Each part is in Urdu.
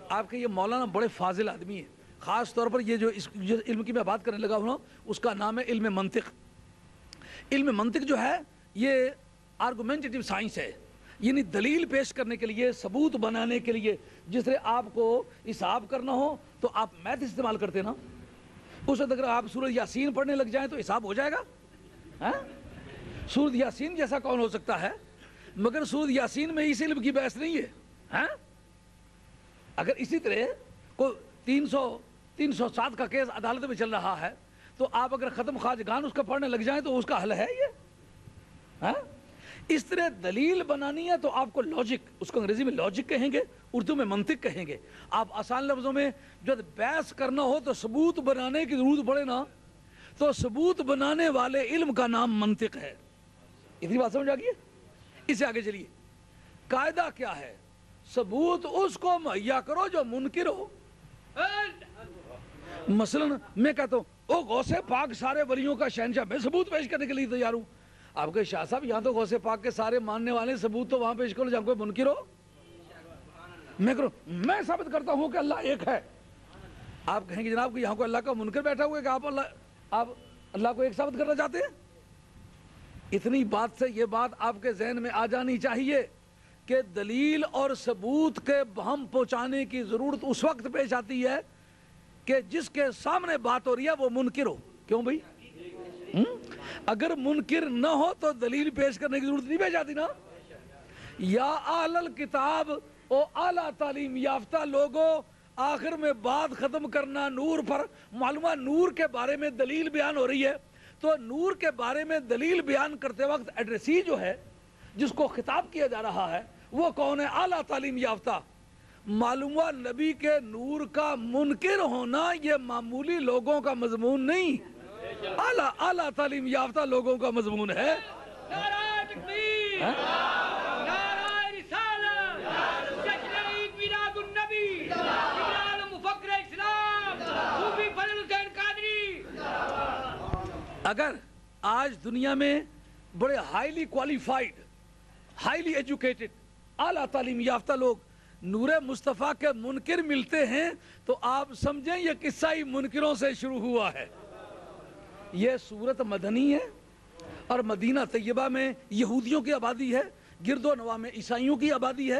آپ کے یہ مولانا بڑے فاضل آدمی ہیں. خاص طور پر یہ جو علم کی میں بات کرنے لگا ہوں اس کا نام ہے علم منطق. علم منطق جو ہے یہ آرگومنٹیٹیو سائنس ہے، یعنی دلیل پیش کرنے کے لیے، ثبوت بنانے کے لیے. جس طرح آپ کو حساب کرنا ہو تو آپ میتھ استعمال کرتے نا، اس وقت اگر آپ سورہ یاسین پڑھنے لگ جائیں تو حساب ہو جائے گا. سورہ یاسین جیسا کون ہو سکتا ہے؟ مگر سورہ یاسین میں اس علم کی بحث نہیں ہے. اگر اسی طرح کوئی 307 کا کیس عدالت میں چل رہا ہے تو آپ اگر ختم خواجگان اس کا پڑھنے لگ جائیں تو اس کا حل ہے یہ. اس طرح دلیل بنانی ہے تو آپ کو لاجک، اس کو انگریزی میں لاجک کہیں گے، اردو میں منطق کہیں گے. آپ آسان لفظوں میں جب بحث کرنا ہو تو ثبوت بنانے کی ضرورت پڑے نا، تو ثبوت بنانے والے علم کا نام منطق ہے. اتنی بات سمجھ آ گئی ہے؟ اس سے آگے چلیے. قاعدہ کیا ہے؟ ثبوت اس کو مہیا کرو جو منکر ہو. مثلا میں کہتا ہوں او غوث پاک سارے ولیوں کا شہنشاہ، میں ثبوت پیش کرنے کے لیے تیار ہوں. آپ کے شاہ صاحب یہاں تو غوث پاک کے سارے ماننے والے، ثبوت تو وہاں پیش کرو جہاں کوئی منکر ہو. میں ثابت کرتا ہوں کہ اللہ ایک ہے. آپ کہیں گے جناب کہ یہاں کوئی اللہ کا منکر بیٹھا ہوا ہے کہ آپ اللہ کو ایک ثابت کرنا چاہتے ہیں؟ اتنی بات سے یہ بات آپ کے ذہن میں آ جانی چاہیے کہ دلیل اور ثبوت کے بہم پہنچانے کی ضرورت اس وقت پیش آتی ہے کہ جس کے سامنے بات ہو رہی ہے وہ منکر ہو. کیوں بھائی؟ اگر منکر نہ ہو تو دلیل پیش کرنے کی ضرورت نہیں پیش آتی نا. یا اہل الکتاب او اعلیٰ تعلیم یافتہ لوگوں، آخر میں بات ختم کرنا نور پر. معلومہ نور کے بارے میں دلیل بیان ہو رہی ہے تو نور کے بارے میں دلیل بیان کرتے وقت ایڈریسی جو ہے جس کو خطاب کیا جا رہا ہے وہ کون ہے؟ اعلیٰ تعلیم یافتہ. معلوم ہوا نبی کے نور کا منکر ہونا یہ معمولی لوگوں کا مضمون نہیں، اعلیٰ تعلیم یافتہ لوگوں کا مضمون ہے. نعرہ تکبیر، نعرہ رسالت، جشن عید میلاد النبی، جلال مفکر اسلام، صوفی فضل حسین قادری. اگر آج دنیا میں بڑے ہائیلی کوالیفائڈ، ہائیلی ایجوکیٹڈ، اعلیٰ تعلیم یافتہ لوگ نور مصطفیٰ کے منکر ملتے ہیں تو آپ سمجھیں یہ قصہ ہی منکروں سے شروع ہوا ہے. یہ صورت مدنی ہے اور مدینہ طیبہ میں یہودیوں کی آبادی ہے، گرد و نواح میں عیسائیوں کی آبادی ہے.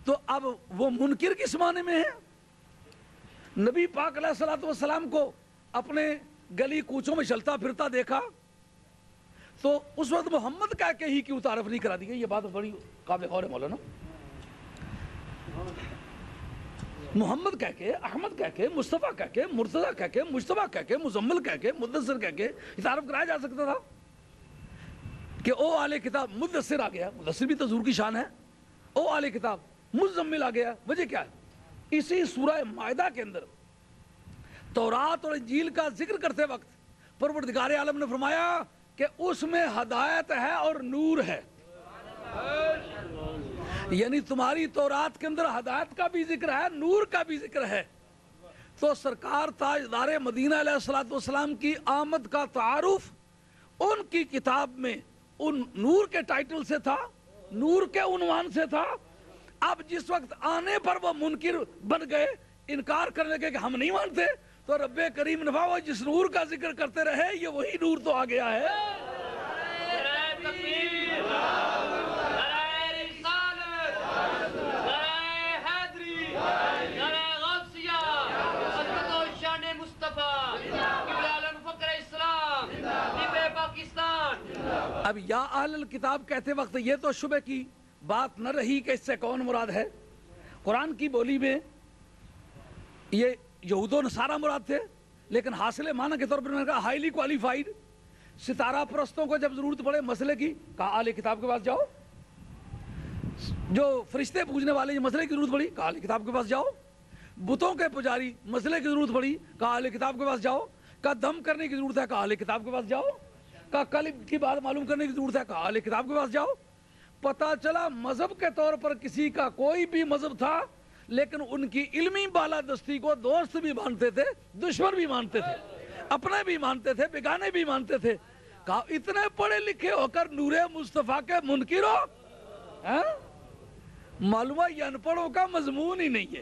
تو اب وہ منکر کس معنی میں ہے؟ نبی پاک علیہ الصلوۃ والسلام کو اپنے گلی کوچوں میں چلتا پھرتا دیکھا تو اس وقت محمد کہہ کے ہی کیوں تعارف نہیں کرا دی گئی؟ یہ بات بڑی قابل غور ہے مولانا. محمد کہہ کے، احمد کہہ کے، مصطفیٰ کہہ کے، مرتضیٰ کہہ کے، مجتبیٰ کہہ کے، مزمل کہہ کے، مدثر کہہ کے یہ تعارف کرایا جا سکتا تھا کہ او اہل کتاب. مدثر آ گیا، مدثر بھی تو حضور کی شان ہے. او اہل کتاب، مزمل آ گیا. وجہ کیا ہے؟ اسی سورہ مائدہ کے اندر تورات اور انجیل کا ذکر کرتے وقت پروردگار عالم نے فرمایا کہ اس میں ہدایت ہے اور نور ہے. یعنی تمہاری تورات کے اندر ہدایت کا بھی ذکر ہے، نور کا بھی ذکر ہے. تو سرکار تاجدار مدینہ علیہ الصلوۃ والسلام کی آمد کا تعارف ان کی کتاب میں ان نور کے ٹائٹل سے تھا، نور کے عنوان سے تھا. اب جس وقت آنے پر وہ منکر بن گئے، انکار کرنے لگے کہ ہم نہیں مانتے، تو رب کریم نے فرمایا جس نور کا ذکر کرتے رہے یہ وہی نور تو آ گیا ہے. نعرہ تکبیر، نعرہ رسالت، نعرہ حیدری، نعرہ غوثیہ، عظمت و شان مصطفیٰ، جلال مفکر اسلام، نبی پاکستان. اب یا اہل الکتاب کہتے وقت یہ تو شبہ کی بات نہ رہی کہ اس سے کون مراد ہے. قرآن کی بولی میں یہ یہود و نصارہ مراد تھے، لیکن حاصل معنی کے طور پر میں کہا ہائیلی کوالیفائڈ. ستارہ پرستوں کو جب ضرورت پڑے مسئلے کی کہا اہل کتاب کے پاس جاؤ. جو فرشتے پوجنے والے مسئلے کی ضرورت پڑی کہا اہل کتاب کے پاس جاؤ. بتوں کے پجاری مسئلے کی ضرورت پڑی کہا اہل کتاب کے پاس جاؤ. کہا دم کرنے کی ضرورت ہے کہا اہل کتاب کے پاس جاؤ. کہا قلب کی بات معلوم کرنے کی ضرورت ہے کہا اہل کتاب کے پاس جاؤ. پتہ چلا مذہب کے طور پر کسی کا کوئی بھی مذہب تھا لیکن ان کی علمی بالادستی کو دوست بھی مانتے تھے، دشمن بھی مانتے تھے، اپنے بھی مانتے تھے، بیگانے بھی مانتے تھے. کہا اتنے پڑھے لکھے ہو کر نور مصطفیٰ کے منکر ہو؟ معلوم ہے یہ ان پڑھوں کا مضمون ہی نہیں ہے.